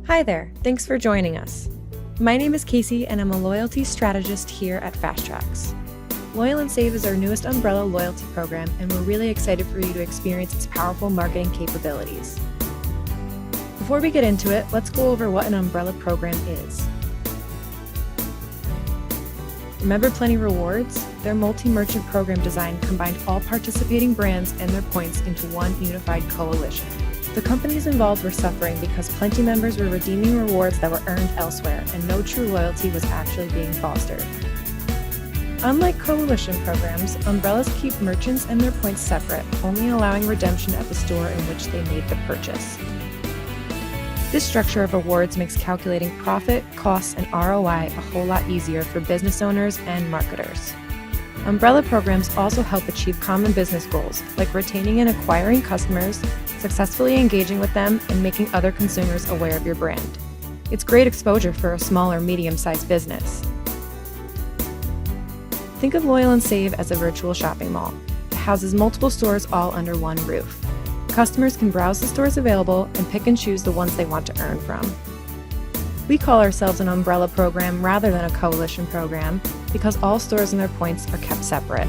Hi there, thanks for joining us. My name is Casey and I'm a loyalty strategist here at Fast Tracks. Loyal and Save is our newest umbrella loyalty program and we're really excited for you to experience its powerful marketing capabilities. Before we get into it, let's go over what an umbrella program is. Remember Plenty Rewards? Their multi-merchant program design combined all participating brands and their points into one unified coalition. The companies involved were suffering because Plenty members were redeeming rewards that were earned elsewhere, and no true loyalty was actually being fostered. Unlike coalition programs, umbrellas keep merchants and their points separate, only allowing redemption at the store in which they made the purchase. This structure of rewards makes calculating profit, costs, and ROI a whole lot easier for business owners and marketers. Umbrella programs also help achieve common business goals, like retaining and acquiring customers, successfully engaging with them, and making other consumers aware of your brand. It's great exposure for a small or medium-sized business. Think of Loyal and Save as a virtual shopping mall. It houses multiple stores all under one roof. Customers can browse the stores available and pick and choose the ones they want to earn from. We call ourselves an umbrella program rather than a coalition program because all stores and their points are kept separate.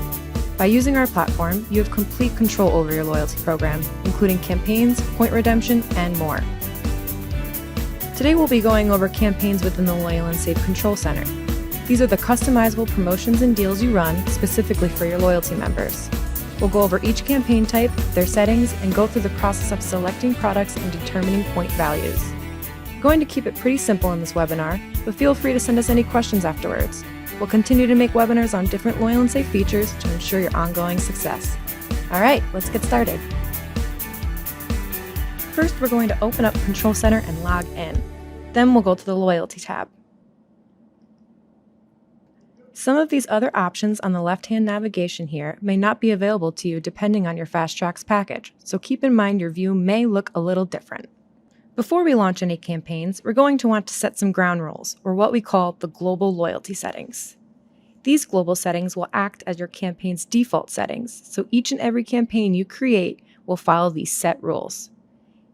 By using our platform, you have complete control over your loyalty program, including campaigns, point redemption, and more. Today we'll be going over campaigns within the Loyal and Save Control Center. These are the customizable promotions and deals you run specifically for your loyalty members. We'll go over each campaign type, their settings, and go through the process of selecting products and determining point values. We're going to keep it pretty simple in this webinar, but feel free to send us any questions afterwards. We'll continue to make webinars on different Loyal and Save features to ensure your ongoing success. All right, let's get started. First, we're going to open up Control Center and log in. Then we'll go to the Loyalty tab. Some of these other options on the left-hand navigation here may not be available to you depending on your Fast Tracks package, so keep in mind your view may look a little different. Before we launch any campaigns, we're going to want to set some ground rules, or what we call the global loyalty settings. These global settings will act as your campaign's default settings, so each and every campaign you create will follow these set rules.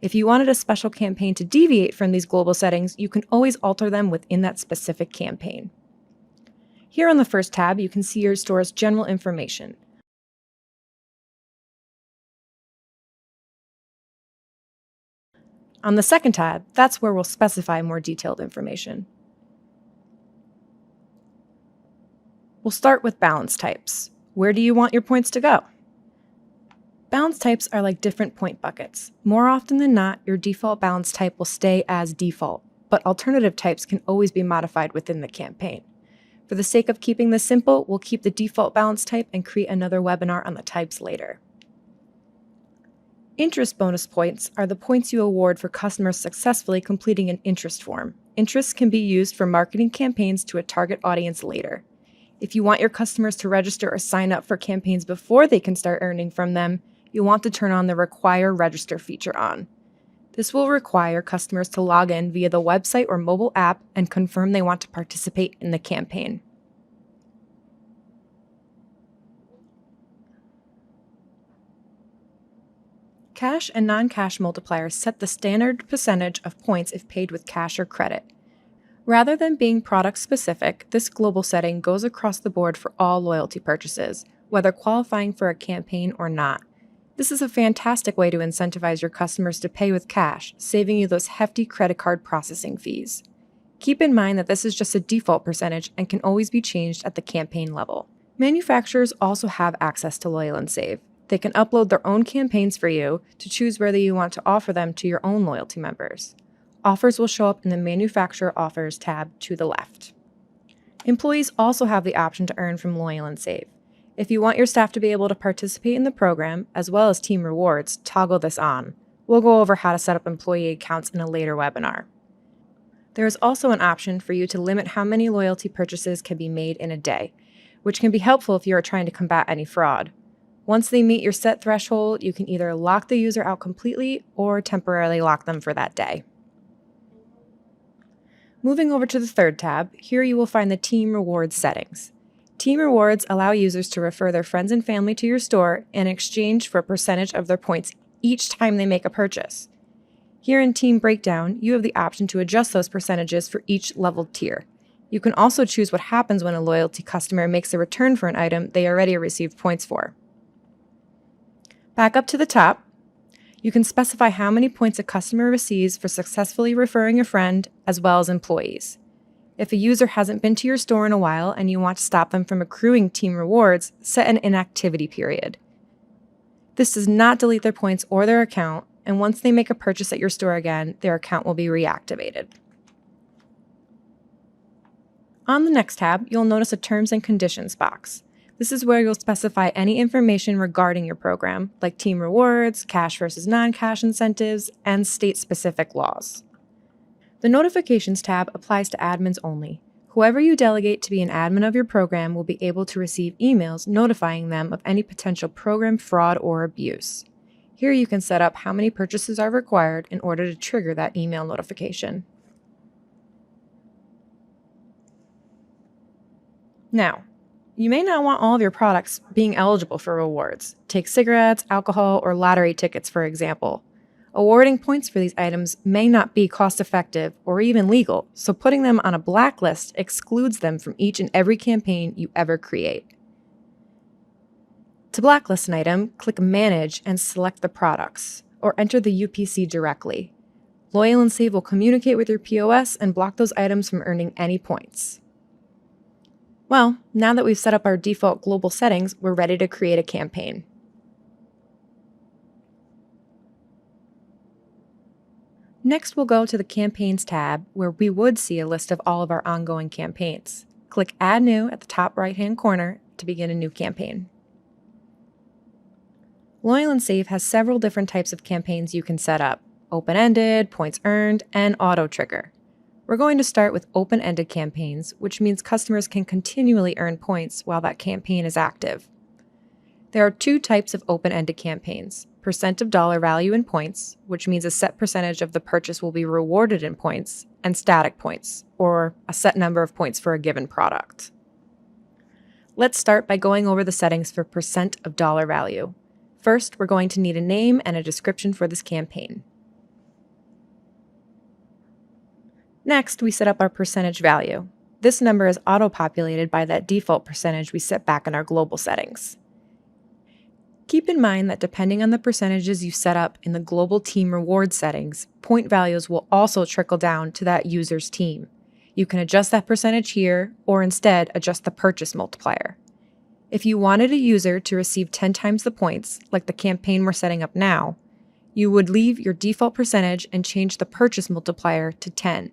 If you wanted a special campaign to deviate from these global settings, you can always alter them within that specific campaign. Here on the first tab, you can see your store's general information. On the second tab, that's where we'll specify more detailed information. We'll start with balance types. Where do you want your points to go? Balance types are like different point buckets. More often than not, your default balance type will stay as default, but alternative types can always be modified within the campaign. For the sake of keeping this simple, we'll keep the default balance type and create another webinar on the types later. Interest bonus points are the points you award for customers successfully completing an interest form. Interests can be used for marketing campaigns to a target audience later. If you want your customers to register or sign up for campaigns before they can start earning from them, you'll want to turn on the Require Register feature on. This will require customers to log in via the website or mobile app and confirm they want to participate in the campaign. Cash and non-cash multipliers set the standard percentage of points if paid with cash or credit. Rather than being product-specific, this global setting goes across the board for all loyalty purchases, whether qualifying for a campaign or not. This is a fantastic way to incentivize your customers to pay with cash, saving you those hefty credit card processing fees. Keep in mind that this is just a default percentage and can always be changed at the campaign level. Manufacturers also have access to Loyal and Save. They can upload their own campaigns for you to choose whether you want to offer them to your own loyalty members. Offers will show up in the Manufacturer Offers tab to the left. Employees also have the option to earn from Loyal and Save. If you want your staff to be able to participate in the program, as well as team rewards, toggle this on. We'll go over how to set up employee accounts in a later webinar. There is also an option for you to limit how many loyalty purchases can be made in a day, which can be helpful if you are trying to combat any fraud. Once they meet your set threshold, you can either lock the user out completely or temporarily lock them for that day. Moving over to the third tab, here you will find the Team Rewards settings. Team Rewards allow users to refer their friends and family to your store in exchange for a percentage of their points each time they make a purchase. Here in Team Breakdown, you have the option to adjust those percentages for each leveled tier. You can also choose what happens when a loyalty customer makes a return for an item they already received points for. Back up to the top, you can specify how many points a customer receives for successfully referring a friend, as well as employees. If a user hasn't been to your store in a while and you want to stop them from accruing team rewards, set an inactivity period. This does not delete their points or their account, and once they make a purchase at your store again, their account will be reactivated. On the next tab, you'll notice a Terms and Conditions box. This is where you'll specify any information regarding your program, like team rewards, cash versus non-cash incentives, and state-specific laws. The Notifications tab applies to admins only. Whoever you delegate to be an admin of your program will be able to receive emails notifying them of any potential program fraud or abuse. Here you can set up how many purchases are required in order to trigger that email notification. Now, you may not want all of your products being eligible for rewards. Take cigarettes, alcohol, or lottery tickets, for example. Awarding points for these items may not be cost-effective or even legal, so putting them on a blacklist excludes them from each and every campaign you ever create. To blacklist an item, click Manage and select the products, or enter the UPC directly. Loyal and Save will communicate with your POS and block those items from earning any points. Well, now that we've set up our default global settings, we're ready to create a campaign. Next, we'll go to the Campaigns tab, where we would see a list of all of our ongoing campaigns. Click Add New at the top right-hand corner to begin a new campaign. Loyal and Save has several different types of campaigns you can set up: open-ended, points earned, and auto-trigger. We're going to start with open-ended campaigns, which means customers can continually earn points while that campaign is active. There are two types of open-ended campaigns: percent of dollar value in points, which means a set percentage of the purchase will be rewarded in points, and static points, or a set number of points for a given product. Let's start by going over the settings for percent of dollar value. First, we're going to need a name and a description for this campaign. Next, we set up our percentage value. This number is auto-populated by that default percentage we set back in our global settings. Keep in mind that depending on the percentages you set up in the global team reward settings, point values will also trickle down to that user's team. You can adjust that percentage here, or instead adjust the purchase multiplier. If you wanted a user to receive 10 times the points, like the campaign we're setting up now, you would leave your default percentage and change the purchase multiplier to 10.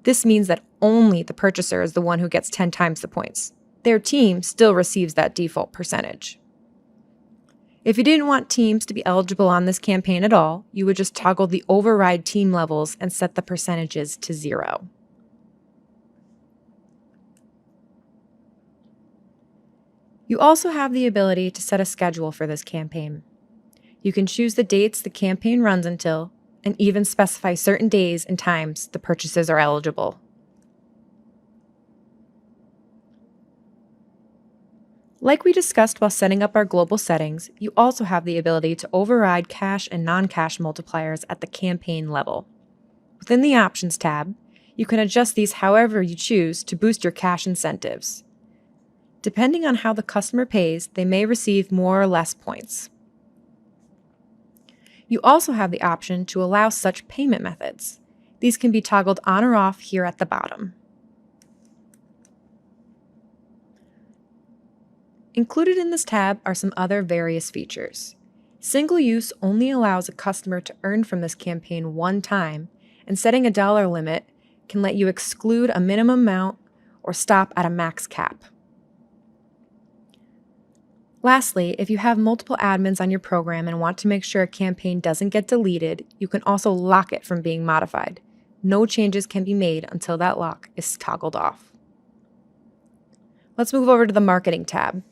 This means that only the purchaser is the one who gets 10 times the points. Their team still receives that default percentage. If you didn't want teams to be eligible on this campaign at all, you would just toggle the override team levels and set the percentages to 0. You also have the ability to set a schedule for this campaign. You can choose the dates the campaign runs until, and even specify certain days and times the purchases are eligible. Like we discussed while setting up our global settings, you also have the ability to override cash and non-cash multipliers at the campaign level. Within the Options tab, you can adjust these however you choose to boost your cash incentives. Depending on how the customer pays, they may receive more or less points. You also have the option to allow such payment methods. These can be toggled on or off here at the bottom. Included in this tab are some other various features. Single use only allows a customer to earn from this campaign one time, and setting a dollar limit can let you exclude a minimum amount or stop at a max cap. Lastly, if you have multiple admins on your program and want to make sure a campaign doesn't get deleted, you can also lock it from being modified. No changes can be made until that lock is toggled off. Let's move over to the Marketing tab.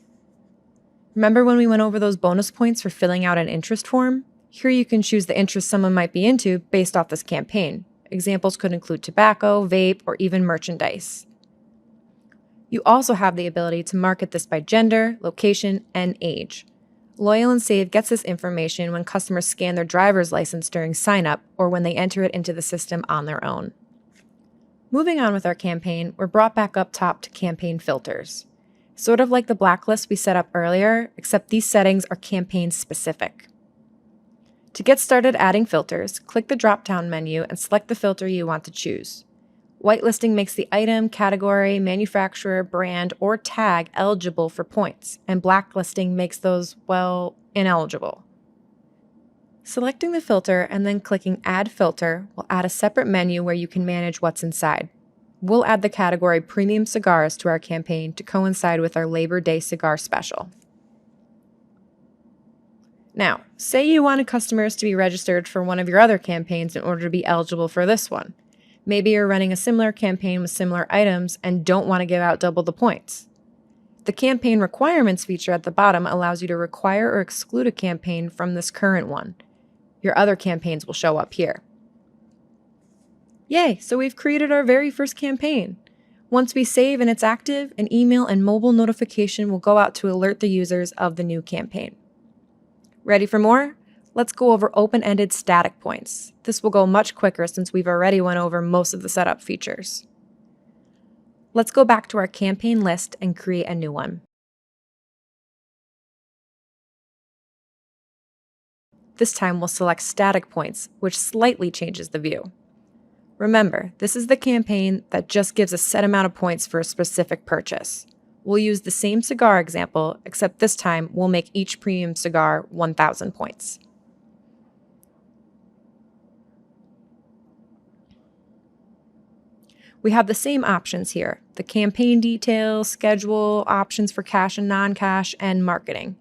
Remember when we went over those bonus points for filling out an interest form? Here you can choose the interest someone might be into based off this campaign. Examples could include tobacco, vape, or even merchandise. You also have the ability to market this by gender, location, and age. Loyal and Save gets this information when customers scan their driver's license during sign-up or when they enter it into the system on their own. Moving on with our campaign, we're brought back up top to campaign filters. Sort of like the blacklist we set up earlier, except these settings are campaign specific. To get started adding filters, click the drop-down menu and select the filter you want to choose. Whitelisting makes the item, category, manufacturer, brand, or tag eligible for points, and blacklisting makes those, well, ineligible. Selecting the filter and then clicking Add Filter will add a separate menu where you can manage what's inside. We'll add the category Premium Cigars to our campaign to coincide with our Labor Day cigar special. Now, say you wanted customers to be registered for one of your other campaigns in order to be eligible for this one. Maybe you're running a similar campaign with similar items and don't want to give out double the points. The Campaign Requirements feature at the bottom allows you to require or exclude a campaign from this current one. Your other campaigns will show up here. Yay, so we've created our very first campaign. Once we save and it's active, an email and mobile notification will go out to alert the users of the new campaign. Ready for more? Let's go over open-ended static points. This will go much quicker since we've already went over most of the setup features. Let's go back to our campaign list and create a new one. This time we'll select static points, which slightly changes the view. Remember, this is the campaign that just gives a set amount of points for a specific purchase. We'll use the same cigar example, except this time we'll make each premium cigar 1,000 points. We have the same options here: the campaign details, schedule, options for cash and non-cash, and marketing.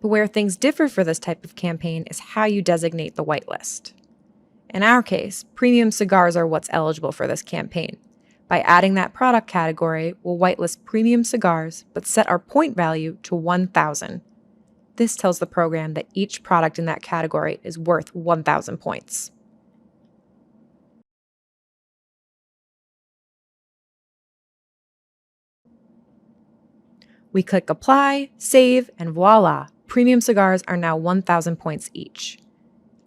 But where things differ for this type of campaign is how you designate the whitelist. In our case, premium cigars are what's eligible for this campaign. By adding that product category, we'll whitelist premium cigars, but set our point value to 1,000. This tells the program that each product in that category is worth 1,000 points. We click Apply, Save, and voila! Premium cigars are now 1,000 points each.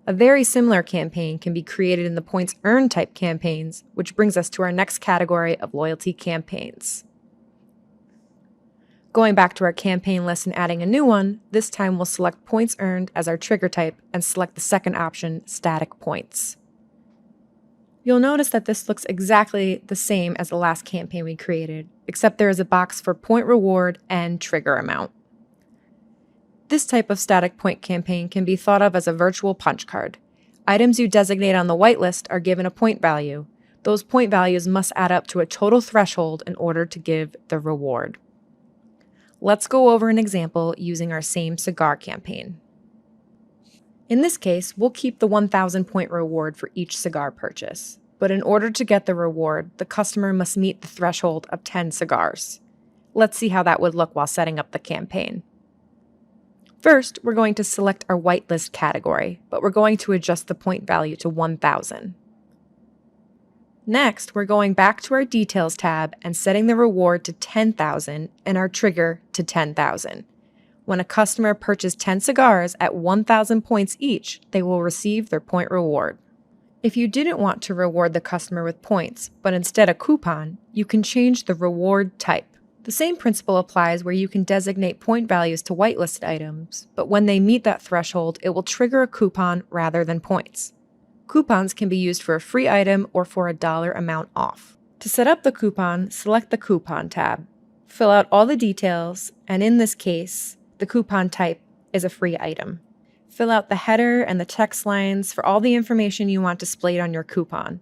A very similar campaign can be created in the points earned type campaigns, which brings us to our next category of loyalty campaigns. Going back to our campaign list and adding a new one, this time we'll select points earned as our trigger type and select the second option, static points. You'll notice that this looks exactly the same as the last campaign we created, except there is a box for point reward and trigger amount. This type of static point campaign can be thought of as a virtual punch card. Items you designate on the whitelist are given a point value. Those point values must add up to a total threshold in order to give the reward. Let's go over an example using our same cigar campaign. In this case, we'll keep the 1,000 point reward for each cigar purchase. But in order to get the reward, the customer must meet the threshold of 10 cigars. Let's see how that would look while setting up the campaign. First, we're going to select our whitelist category, but we're going to adjust the point value to 1,000. Next, we're going back to our Details tab and setting the reward to 10,000 and our trigger to 10,000. When a customer purchases 10 cigars at 1,000 points each, they will receive their point reward. If you didn't want to reward the customer with points, but instead a coupon, you can change the reward type. The same principle applies where you can designate point values to whitelisted items, but when they meet that threshold, it will trigger a coupon rather than points. Coupons can be used for a free item or for a dollar amount off. To set up the coupon, select the Coupon tab. Fill out all the details, and in this case, the coupon type is a free item. Fill out the header and the text lines for all the information you want displayed on your coupon.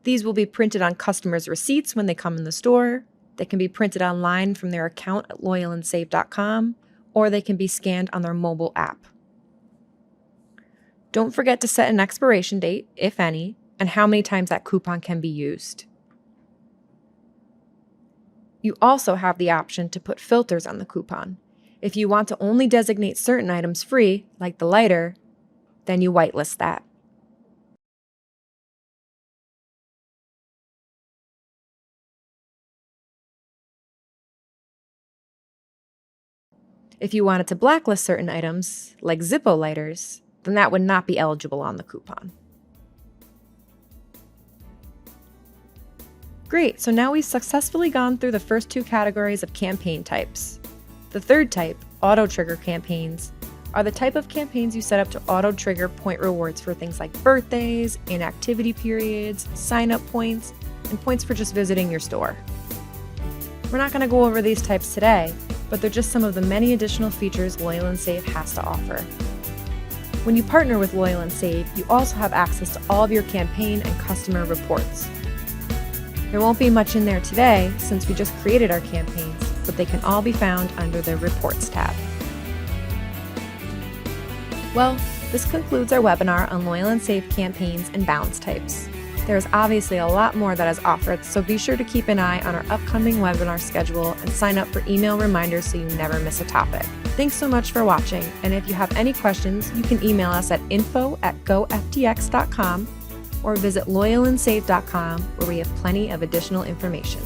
These will be printed on customers' receipts when they come in the store. They can be printed online from their account at loyalandsave.com, or they can be scanned on their mobile app. Don't forget to set an expiration date, if any, and how many times that coupon can be used. You also have the option to put filters on the coupon. If you want to only designate certain items free, like the lighter, then you whitelist that. If you wanted to blacklist certain items, like Zippo lighters, then that would not be eligible on the coupon. Great, so now we've successfully gone through the first two categories of campaign types. The third type, auto-trigger campaigns, are the type of campaigns you set up to auto-trigger point rewards for things like birthdays, inactivity periods, sign-up points, and points for just visiting your store. We're not going to go over these types today, but they're just some of the many additional features Loyal & Save has to offer. When you partner with Loyal & Save, you also have access to all of your campaign and customer reports. There won't be much in there today since we just created our campaigns, but they can all be found under the Reports tab. Well, this concludes our webinar on Loyal & Save campaigns and balance types. There is obviously a lot more that is offered, so be sure to keep an eye on our upcoming webinar schedule and sign up for email reminders so you never miss a topic. Thanks so much for watching, and if you have any questions, you can email us at info@goftx.com or visit loyalandsave.com where we have plenty of additional information.